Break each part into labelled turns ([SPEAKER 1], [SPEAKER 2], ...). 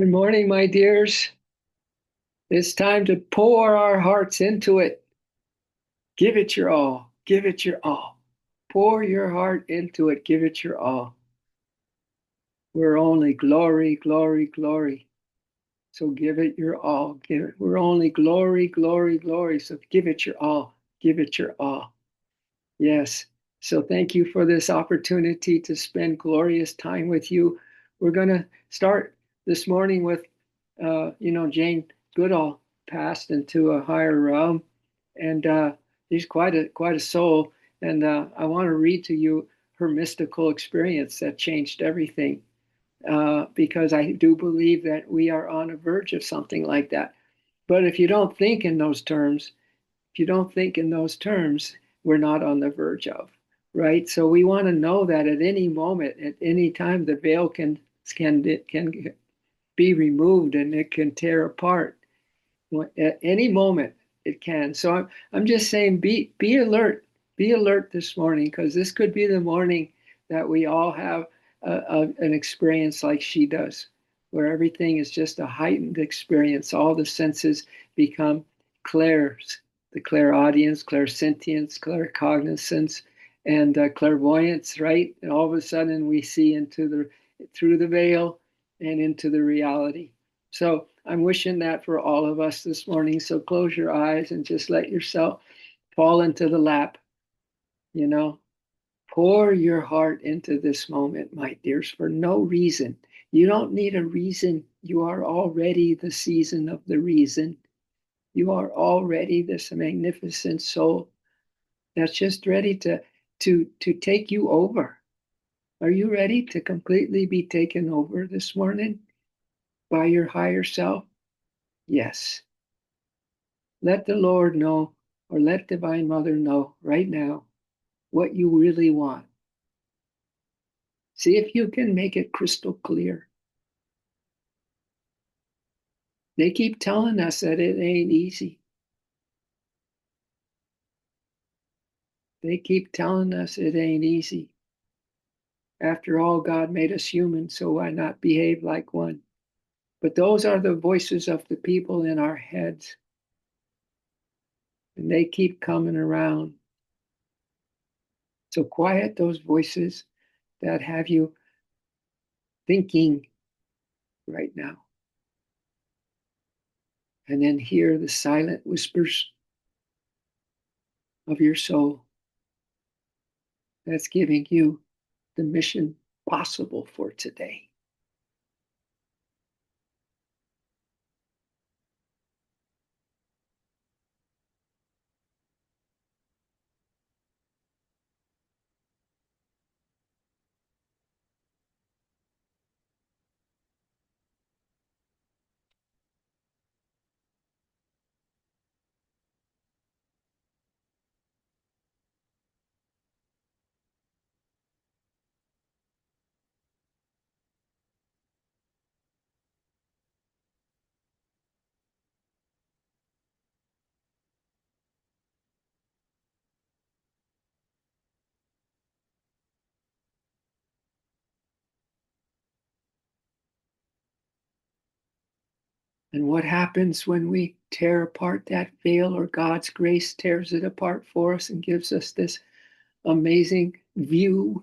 [SPEAKER 1] Good morning, my dears. It's time to pour our hearts into it. Give it your all. Give it your all. Pour your heart into it. Give it your all. We're only glory, glory, glory. So give it your all. We're only glory, glory, glory. So give it your all. Give it your all. Yes. So thank you for this opportunity to spend glorious time with you. We're going to start this morning with, Jane Goodall passed into a higher realm, and she's quite a soul. And I want to read to you her mystical experience that changed everything, because I do believe that we are on the verge of something like that. But if you don't think in those terms, if you don't think in those terms, we're not on the verge of, right? So we want to know that at any moment, at any time, the veil can be removed and it can tear apart. At any moment, it can. So I'm just saying, be alert this morning, because this could be the morning that we all have an experience like she does, where everything is just a heightened experience. All the senses become clairs, the clairaudience, clairsentience, claircognizance, and clairvoyance, right? And all of a sudden we see into the through the veil and into the reality. So I'm wishing that for all of us this morning. So close your eyes and just let yourself fall into the lap, you know. Pour your heart into this moment, my dears, for no reason. You don't need a reason. You are already the season of the reason. You are already this magnificent soul that's just ready to take you over. Are you ready to completely be taken over this morning by your higher self? Yes. Let the Lord know, or let Divine Mother know right now what you really want. See if you can make it crystal clear. They keep telling us that it ain't easy. They keep telling us it ain't easy. After all, God made us human, so why not behave like one? But those are the voices of the people in our heads, and they keep coming around. So quiet those voices that have you thinking right now, and then hear the silent whispers of your soul that's giving you the mission possible for today. And what happens when we tear apart that veil, or God's grace tears it apart for us and gives us this amazing view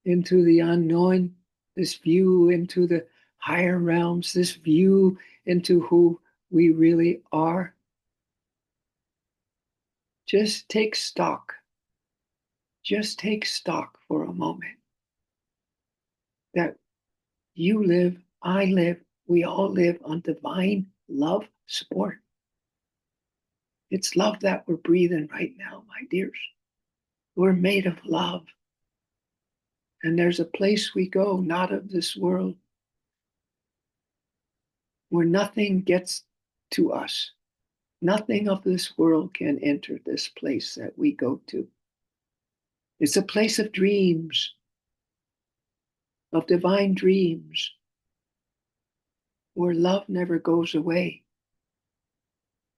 [SPEAKER 1] into the unknown, this view into the higher realms, this view into who we really are? Just take stock. Just take stock for a moment that you live, I live, we all live on divine love support. It's love that we're breathing right now, my dears. We're made of love. And there's a place we go, not of this world, where nothing gets to us. Nothing of this world can enter this place that we go to. It's a place of dreams, of divine dreams, where love never goes away.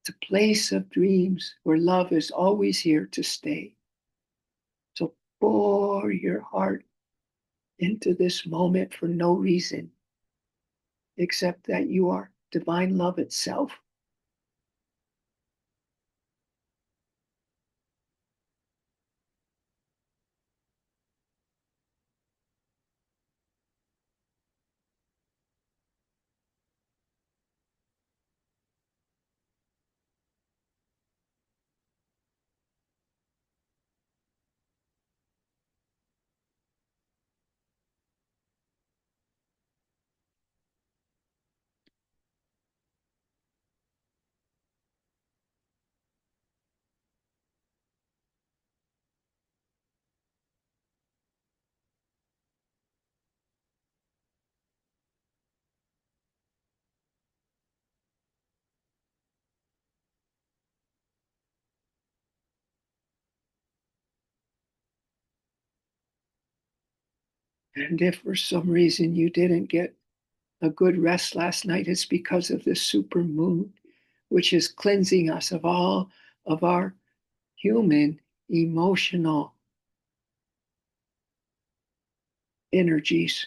[SPEAKER 1] It's a place of dreams where love is always here to stay. So pour your heart into this moment for no reason. except that you are divine love itself. And if for some reason you didn't get a good rest last night, it's because of the super moon, which is cleansing us of all of our human emotional energies.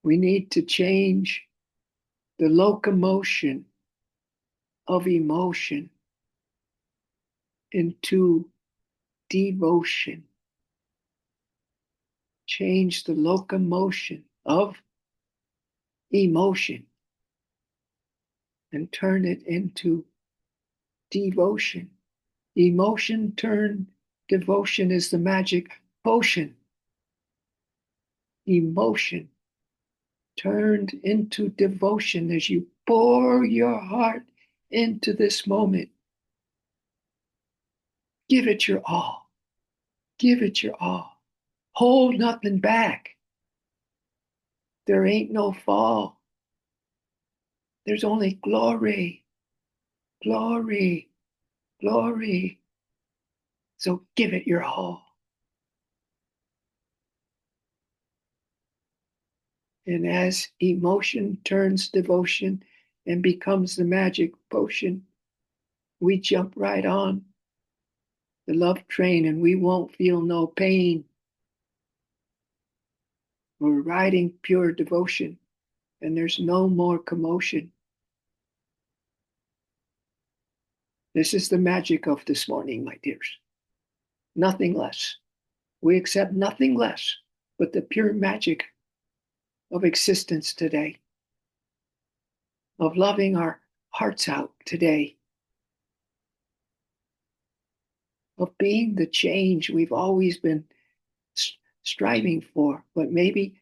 [SPEAKER 1] We need to change the locomotion of emotion into devotion. Change the locomotion of emotion and turn it into devotion. Emotion turned devotion is the magic potion. Emotion turned into devotion as you pour your heart into this moment. Give it your all. Give it your all. Hold nothing back. There ain't no fall. There's only glory, glory, glory. So give it your all. And as emotion turns devotion and becomes the magic potion, we jump right on the love train and we won't feel no pain. We're riding pure devotion and there's no more commotion. This is the magic of this morning, my dears. Nothing less. We accept nothing less but the pure magic of existence today, of loving our hearts out today, of being the change we've always been striving for, but maybe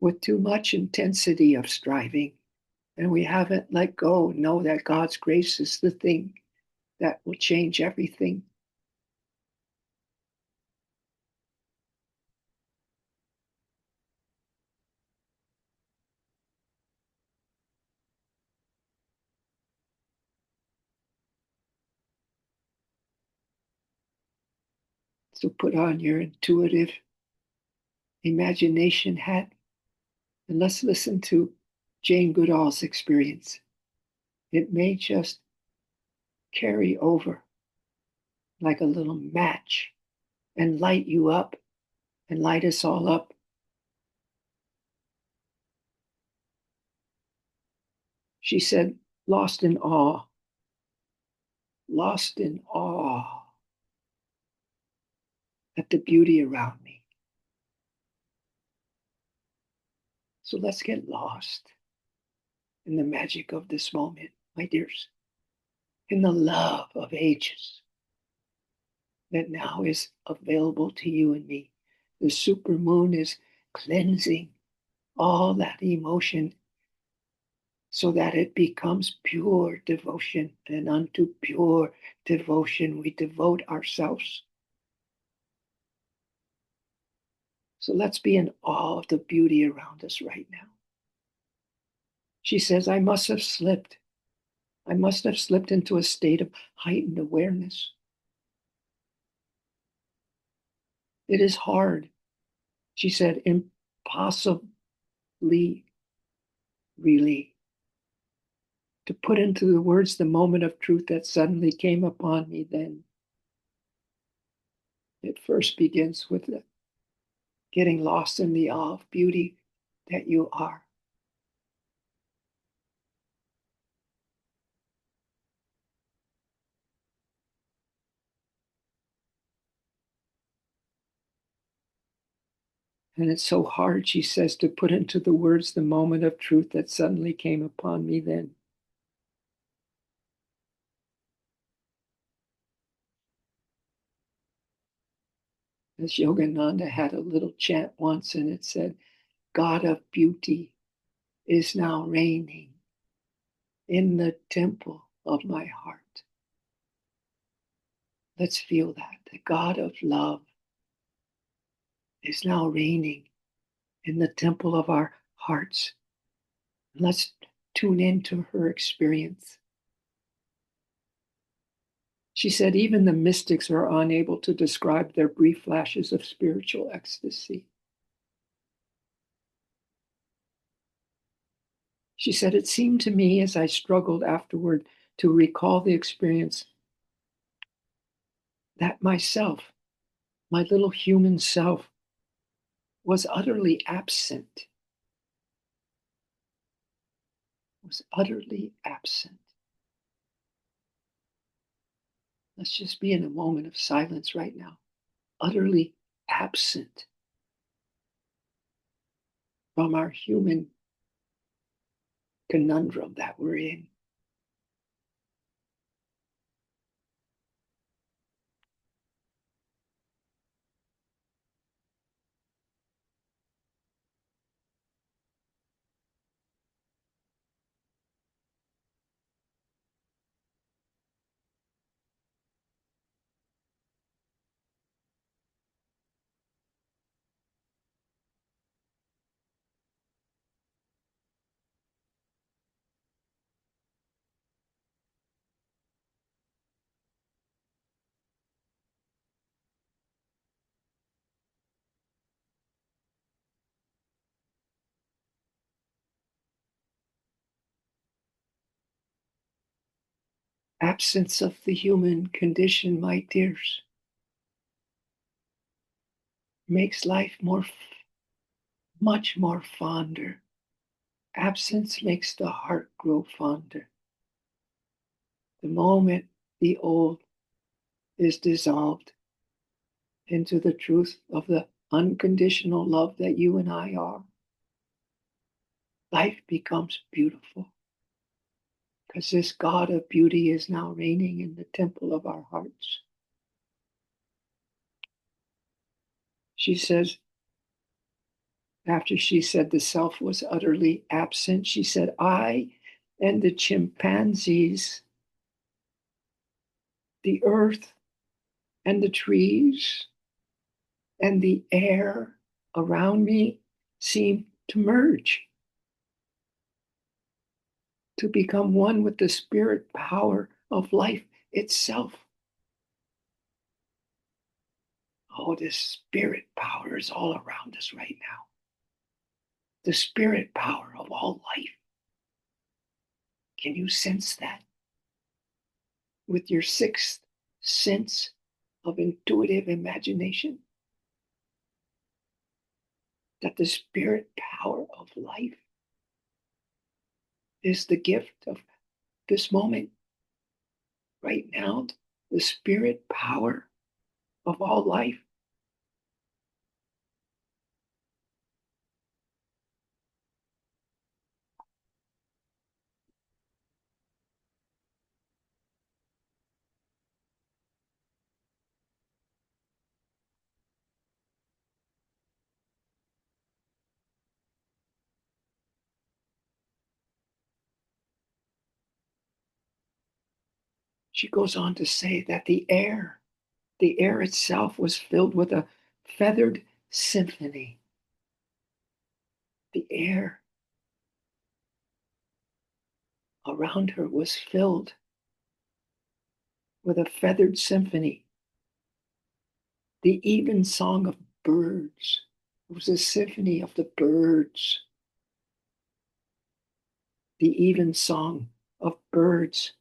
[SPEAKER 1] with too much intensity of striving. And we haven't let go, know that God's grace is the thing that will change everything. So put on your intuitive imagination hat and let's listen to Jane Goodall's experience. It may just carry over like a little match and light you up and light us all up. She said, lost in awe at the beauty around me. So let's get lost in the magic of this moment, my dears, in the love of ages that now is available to you and me. The super moon is cleansing all that emotion so that it becomes pure devotion. And unto pure devotion, we devote ourselves. So let's be in awe of the beauty around us right now. She says, I must have slipped. I must have slipped into a state of heightened awareness. It is hard, she said, impossibly, really, to put into the words the moment of truth that suddenly came upon me then. It first begins with getting lost in the awe of beauty that you are. And it's so hard, she says, to put into the words the moment of truth that suddenly came upon me then. As Yogananda had a little chant once, and it said, God of beauty is now reigning in the temple of my heart. Let's feel that. The God of love is now reigning in the temple of our hearts. Let's tune into her experience. She said, even the mystics are unable to describe their brief flashes of spiritual ecstasy. She said, it seemed to me as I struggled afterward to recall the experience that myself, my little human self, was utterly absent. Was utterly absent. Let's just be in a moment of silence right now. Utterly absent from our human conundrum that we're in. Absence of the human condition, my dears, makes life much more fonder. Absence makes the heart grow fonder. The moment the old is dissolved into the truth of the unconditional love that you and I are, life becomes beautiful. Because this God of beauty is now reigning in the temple of our hearts. She says, after she said the self was utterly absent, she said, I and the chimpanzees, the earth and the trees and the air around me seem to merge, to become one with the spirit power of life itself. Oh, this spirit power is all around us right now. The spirit power of all life. Can you sense that? With your sixth sense of intuitive imagination, that the spirit power of life is the gift of this moment. Right now, the spirit power of all life. She goes on to say that the air itself was filled with a feathered symphony. The air around her was filled with a feathered symphony. The evensong of birds. It was a symphony of the birds. The evensong of birds.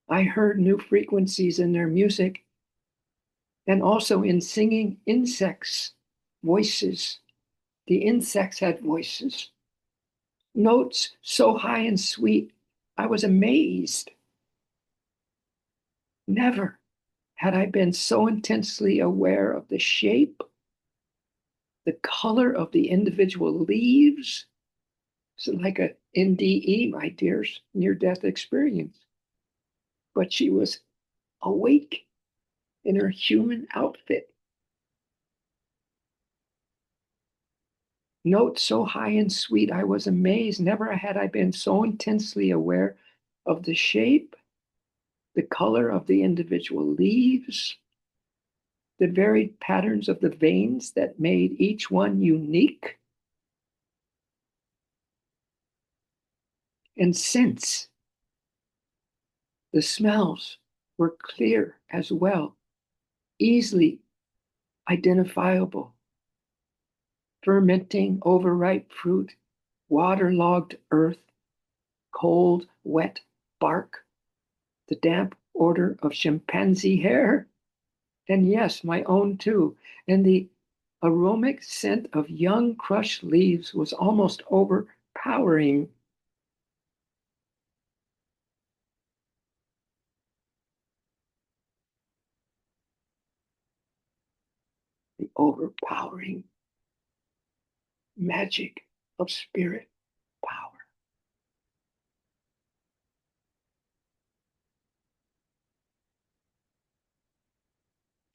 [SPEAKER 1] I heard new frequencies in their music and also in singing insects' voices. The insects had voices, notes so high and sweet, I was amazed. Never had I been so intensely aware of the shape, the color of the individual leaves. So like a NDE, my dear's near-death experience. But she was awake in her human outfit. Notes so high and sweet, I was amazed. Never had I been so intensely aware of the shape, the color of the individual leaves, the varied patterns of the veins that made each one unique. And since the smells were clear as well, easily identifiable. Fermenting overripe fruit, waterlogged earth, cold, wet bark, the damp odor of chimpanzee hair, and yes, my own too. And the aromatic scent of young crushed leaves was almost overpowering. The overpowering magic of spirit power.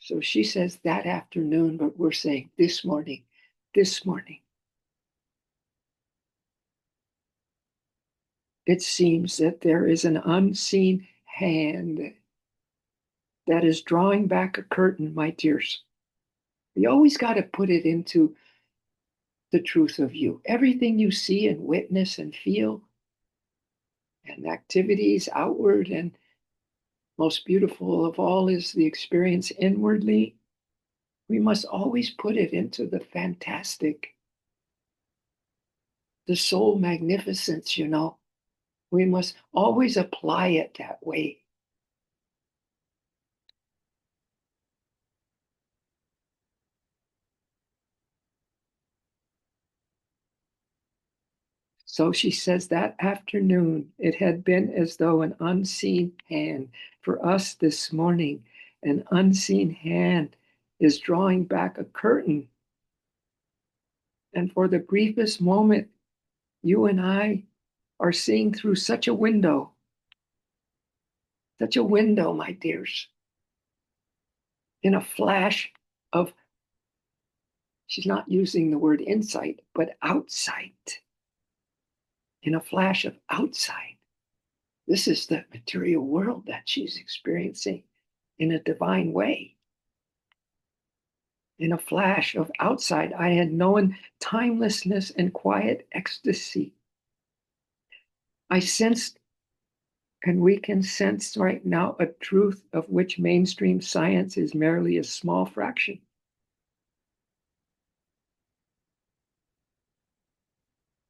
[SPEAKER 1] So she says that afternoon, but we're saying this morning, this morning. It seems that there is an unseen hand that is drawing back a curtain, my dears. You always got to put it into the truth of you. Everything you see and witness and feel, and activities outward, and most beautiful of all is the experience inwardly. We must always put it into the fantastic, the soul magnificence, you know. We must always apply it that way. So she says that afternoon, it had been as though an unseen hand for us this morning, an unseen hand is drawing back a curtain. And for the briefest moment, you and I are seeing through such a window, my dears, in a flash of, she's not using the word insight, but outsight, in a flash of outside. This is the material world that she's experiencing in a divine way. In a flash of outside, I had known timelessness and quiet ecstasy. I sensed, and we can sense right now, a truth of which mainstream science is merely a small fraction.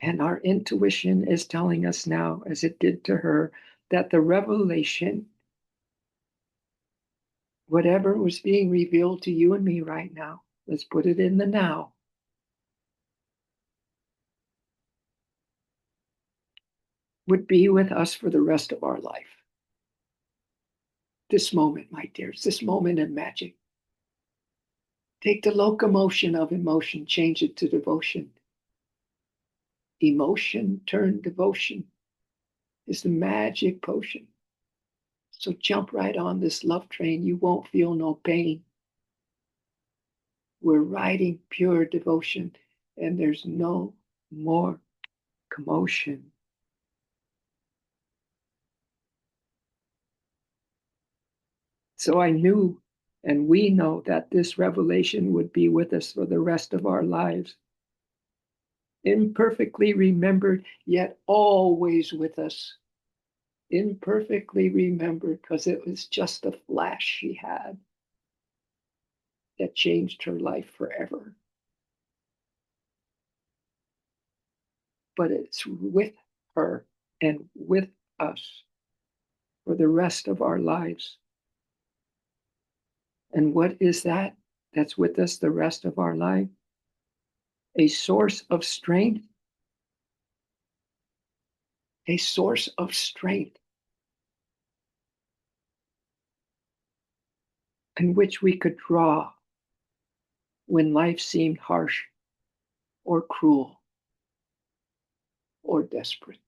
[SPEAKER 1] And our intuition is telling us now, as it did to her, that the revelation, whatever was being revealed to you and me right now, let's put it in the now, would be with us for the rest of our life. This moment, my dears, this moment of magic. Take the locomotion of emotion, change it to devotion. Emotion turned devotion is the magic potion. So jump right on this love train. You won't feel no pain. We're riding pure devotion, and there's no more commotion. So I knew, and we know, that this revelation would be with us for the rest of our lives. Imperfectly remembered, yet always with us. Imperfectly remembered because it was just a flash she had that changed her life forever. But it's with her and with us for the rest of our lives. And what is that that's with us the rest of our life? a source of strength, a source of strength in which we could draw when life seemed harsh or cruel or desperate.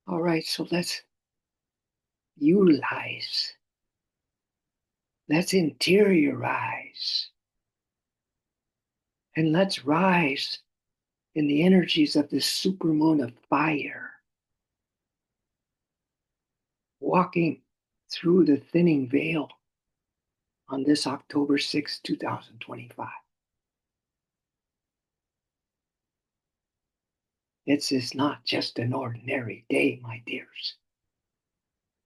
[SPEAKER 1] All right, so let's utilize, let's interiorize, and let's rise in the energies of this supermoon of fire, walking through the thinning veil on this October 6th, 2025. It's not just an ordinary day, my dears.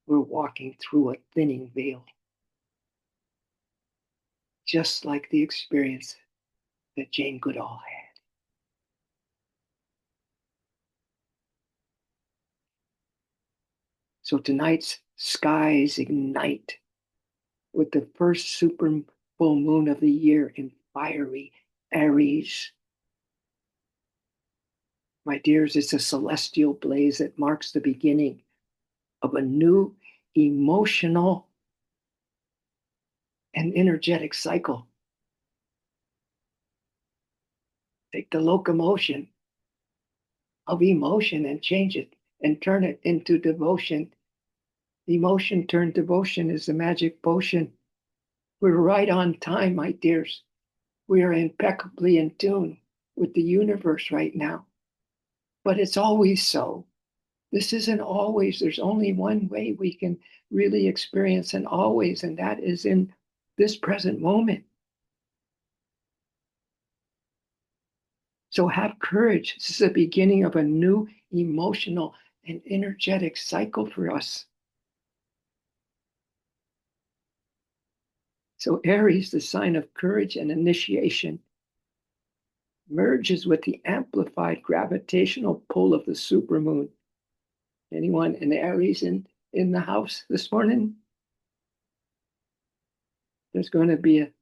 [SPEAKER 1] We're walking through a thinning veil, just like the experience that Jane Goodall had. So tonight's skies ignite with the first super full moon of the year in fiery Aries. My dears, it's a celestial blaze that marks the beginning of a new emotional and energetic cycle. Take the locomotion of emotion and change it and turn it into devotion. Emotion turned devotion is the magic potion. We're right on time, my dears. We are impeccably in tune with the universe right now. But it's always so. This isn't always. There's only one way we can really experience an always, and that is in this present moment. So have courage. This is the beginning of a new emotional and energetic cycle for us. So Aries, the sign of courage and initiation, merges with the amplified gravitational pull of the supermoon. Anyone in Aries in the house this morning? There's going to be an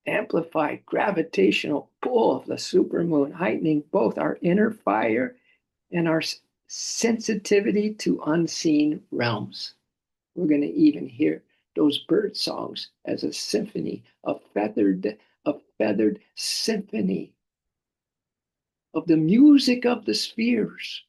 [SPEAKER 1] amplified gravitational pull of the supermoon, heightening both our inner fire and our sensitivity to unseen realms. We're going to even hear those bird songs as a symphony, a feathered symphony of the music of the spheres.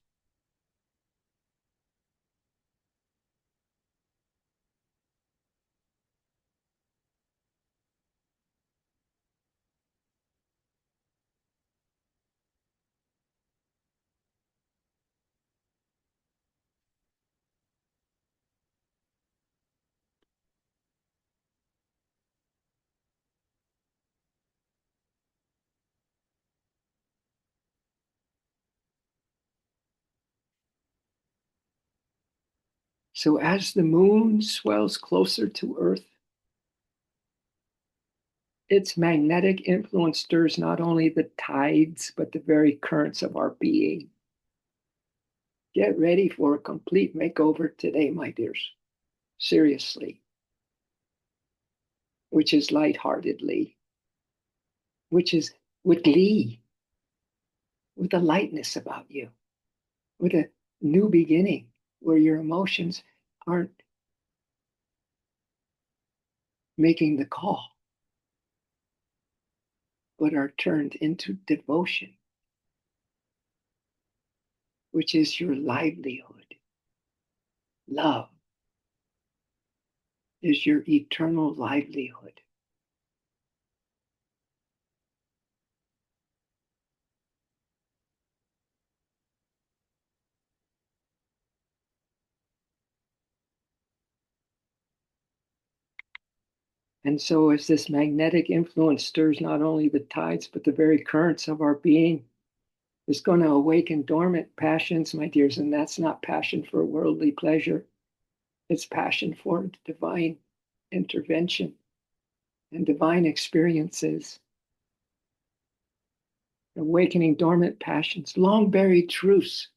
[SPEAKER 1] So as the moon swells closer to Earth, its magnetic influence stirs not only the tides, but the very currents of our being. Get ready for a complete makeover today, my dears. Seriously. Which is lightheartedly, which is with glee, with a lightness about you, with a new beginning where your emotions aren't making the call, but are turned into devotion, which is your livelihood. Love is your eternal livelihood. And so, as this magnetic influence stirs not only the tides, but the very currents of our being, it's going to awaken dormant passions, my dears. And that's not passion for worldly pleasure, it's passion for divine intervention and divine experiences. Awakening dormant passions, long buried truths,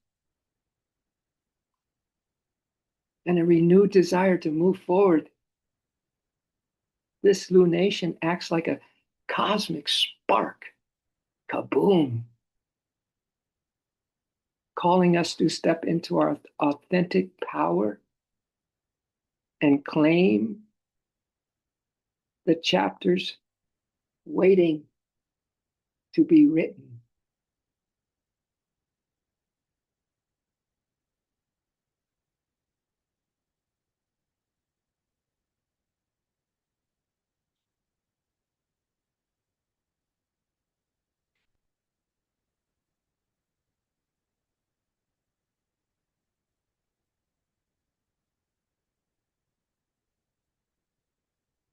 [SPEAKER 1] and a renewed desire to move forward. This lunation acts like a cosmic spark, kaboom, calling us to step into our authentic power and claim the chapters waiting to be written.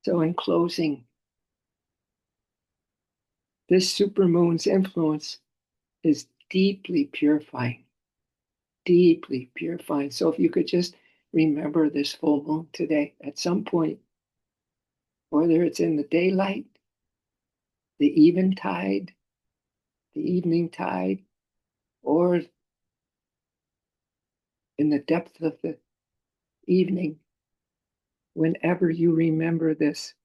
[SPEAKER 1] So, in closing, this supermoon's influence is deeply purifying, deeply purifying. So, if you could just remember this full moon today at some point, whether it's in the daylight, the eventide, the evening tide, or in the depth of the evening, whenever you remember this,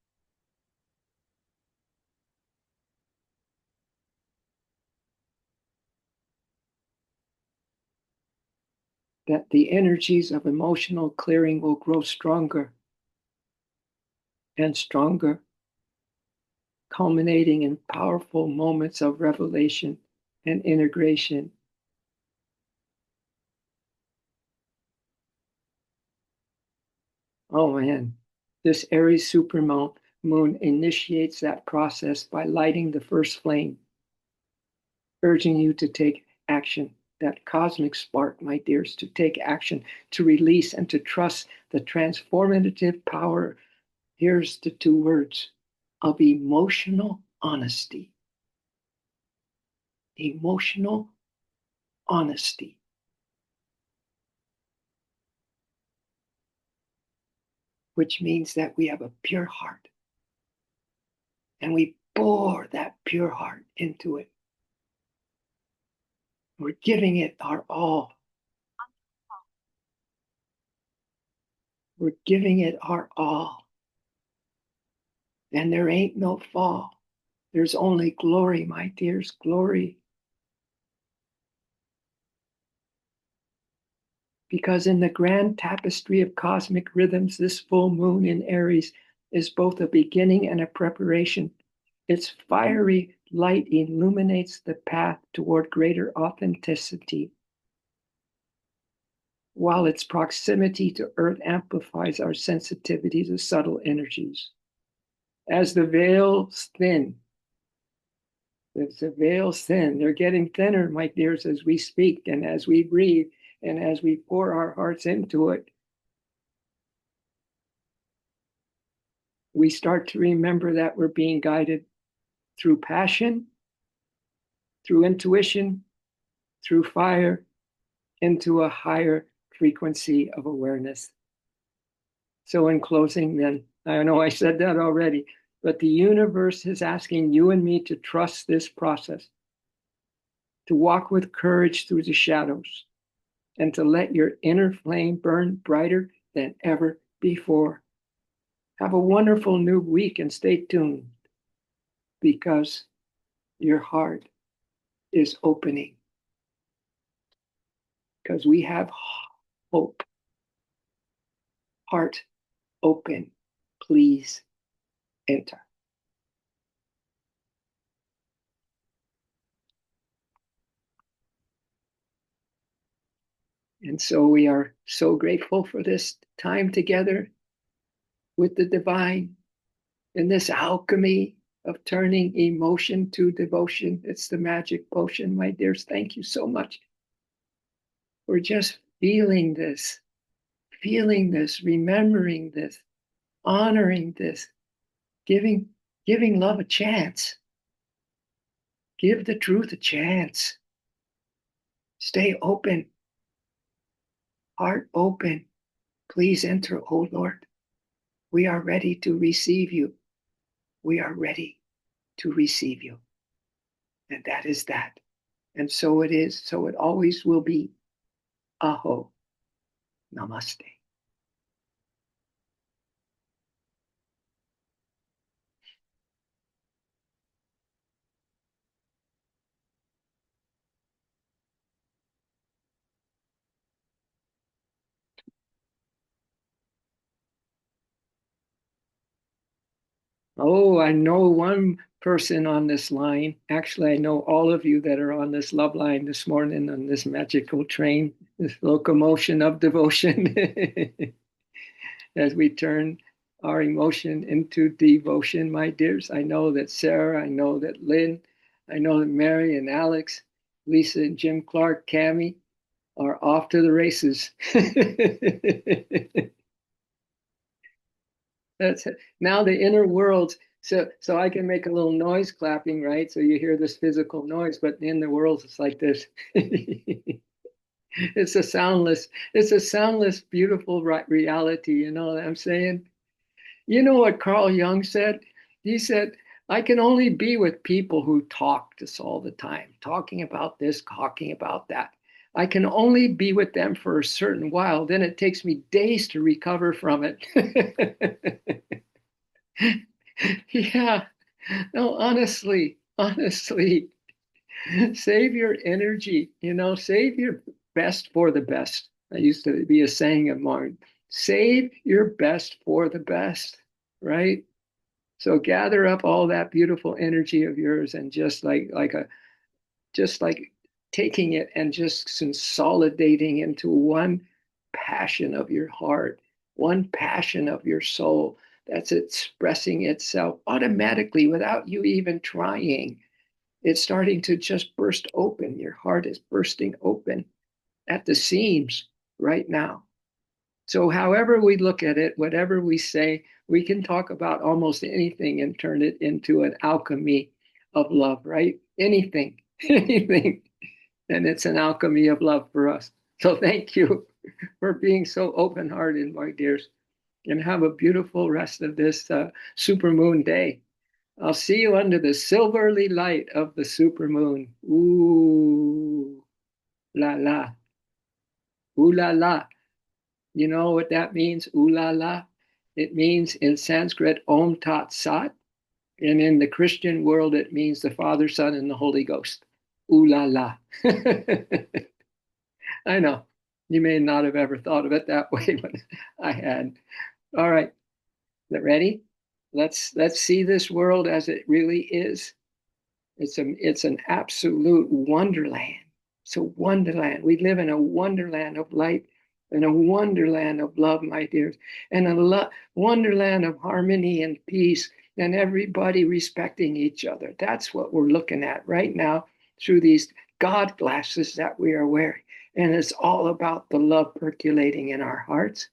[SPEAKER 1] that the energies of emotional clearing will grow stronger and stronger, culminating in powerful moments of revelation and integration. Oh man, this Aries supermoon initiates that process by lighting the first flame, urging you to take action. That cosmic spark, my dears, to take action, to release and to trust the transformative power. Here's the two words of emotional honesty. Emotional honesty. Which means that we have a pure heart and we pour that pure heart into it. We're giving it our all. We're giving it our all. And there ain't no fall. There's only glory, my dears, glory. Because in the grand tapestry of cosmic rhythms, this full moon in Aries is both a beginning and a preparation. Its fiery light illuminates the path toward greater authenticity, while its proximity to Earth amplifies our sensitivity to subtle energies. As the veils thin, they're getting thinner, my dears, as we speak and as we breathe and as we pour our hearts into it. We start to remember that we're being guided through passion, through intuition, through fire, into a higher frequency of awareness. So in closing, then, I know I said that already, but the universe is asking you and me to trust this process, to walk with courage through the shadows, and to let your inner flame burn brighter than ever before. Have a wonderful new week and stay tuned because your heart is opening, because we have hope. Heart open. Please enter. And so we are so grateful for this time together with the divine in this alchemy of turning emotion to devotion. It's the magic potion, my dears. Thank you so much for just feeling this, remembering this, honoring this, giving love a chance. Give the truth a chance. Stay open, heart open. Please enter, O Lord. We are ready to receive you. We are ready to receive you. And that is that. And so it is, so it always will be. Aho. Namaste. Oh, I know one person on this line. Actually, I know all of you that are on this love line this morning on this magical train, this locomotion of devotion. As we turn our emotion into devotion, my dears. I know that Sarah, I know that Lynn, I know that Mary and Alex, Lisa and Jim Clark, Cammie are off to the races. That's it. Now the inner worlds. So I can make a little noise clapping, right? So you hear this physical noise, but in the worlds it's like this. It's a soundless, beautiful reality. You know what I'm saying? You know what Carl Jung said? He said, I can only be with people who talk this all the time, talking about this, talking about that. I can only be with them for a certain while. Then it takes me days to recover from it. Yeah. No, honestly, save your energy, save your best for the best. That used to be a saying of mine. Save your best for the best, right? So gather up all that beautiful energy of yours and just like taking it and just consolidating into one passion of your heart, one passion of your soul that's expressing itself automatically without you even trying. It's starting to just burst open. Your heart is bursting open at the seams right now. So, however we look at it, whatever we say, we can talk about almost anything and turn it into an alchemy of love, right? Anything, anything. And it's an alchemy of love for us. So, thank you for being so open hearted, my dears, and have a beautiful rest of this supermoon day. I'll see you under the silvery light of the supermoon. Ooh, la la, ooh la la. You know what that means? Ooh la la. It means in Sanskrit, Om Tat Sat. And in the Christian world, it means the Father, Son, and the Holy Ghost. Ooh la la. I know. You may not have ever thought of it that way, but I had. All right. Ready? Let's see this world as it really is. It's an absolute wonderland. It's a wonderland. We live in a wonderland of light and a wonderland of love, my dears, and a wonderland of harmony and peace and everybody respecting each other. That's what we're looking at right now through these God glasses that we are wearing. And it's all about the love percolating in our hearts.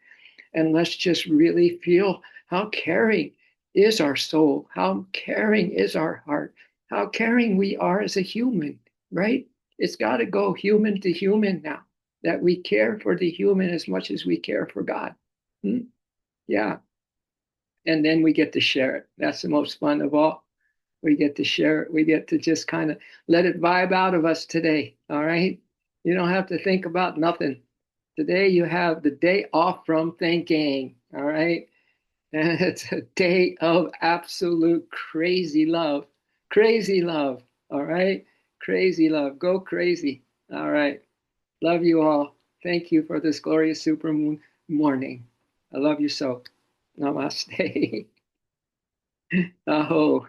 [SPEAKER 1] And let's just really feel how caring is our soul, how caring is our heart, how caring we are as a human, right? It's got to go human to human now, that we care for the human as much as we care for God. Hmm? Yeah. And then we get to share it. That's the most fun of all. We get to share it. We get to just kind of let it vibe out of us today. All right. You don't have to think about nothing. Today you have the day off from thinking. All right. And it's a day of absolute crazy love. Crazy love. All right. Crazy love. Go crazy. All right. Love you all. Thank you for this glorious supermoon morning. I love you so. Namaste. Oh,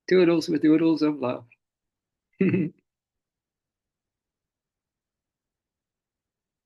[SPEAKER 1] toodles with oodles of love.